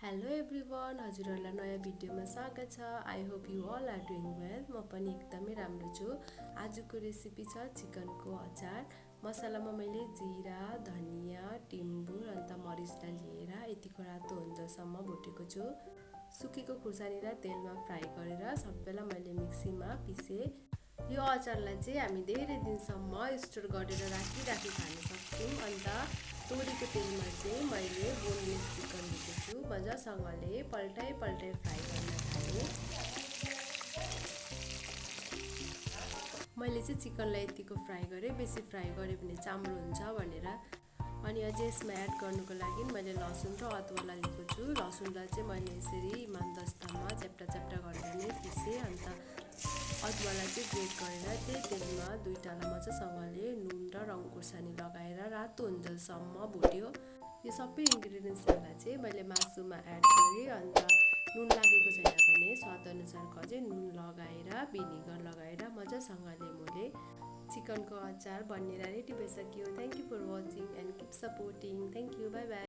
Hello everyone, हजुरहरूलाई नयाँ भिडियोमा स्वागत छ। I hope you all are doing well. म पनि एकदमै राम्रो छु। आजको रेसिपी छ चिकनको अचार। मसलामा मैले जिरा, धनियाँ, टिम्बुर अन्त मरिचलाई लिएर यतिको रातो हुन्जेलसम्म भुटेको छु। सुकेको खुर्सानीलाई तेलमा फ्राई गरेर सबैलाई मैले मिक्सीमा पिसेँ। यो अचारलाई चाहिँ हामी धेरै दिनसम्म स्टोर गरेर राखी खान सक्छौँ। अन्त तोरीको तेलमा चाहिँ मैले बोनलेस चिकन लिएको छु। मजासँगले पल्टाइ फ्राई गर्न थालेँ। मैले चाहिँ चिकनलाई यतिको फ्राई गरेँ, बेसी फ्राई गरेँ भने चाम्रो हुन्छ भनेर। अनि अझै यसमा एड गर्नुको लागि मैले लसुन र अदुवालाई लिएको छु। लसुनलाई चाहिँ मैले यसरी इमानदस्तामा च्याप्टा गरेर नै पिसेँ। अन्त अदुवालाई चाहिँ ग्रेट गरेर त्यही तेलमा दुईटालाई मजासँगले नुन र रङ खुर्सानी लगाएर रातो हुन्जेलसम्म भुट्यो। यो सबै इन्ग्रिडियन्ट्सहरूलाई चाहिँ मैले मासुमा एड गरेँ। अन्त नुन लागेको छैन भने स्वादअनुसारको अझै नुन लगाएर भिनेगर लगाएर मजासँगले मैले चिकनको अचार बनेर रेडी भइसक्यो। Thank you for watching and keep supporting. Thank you, bye by.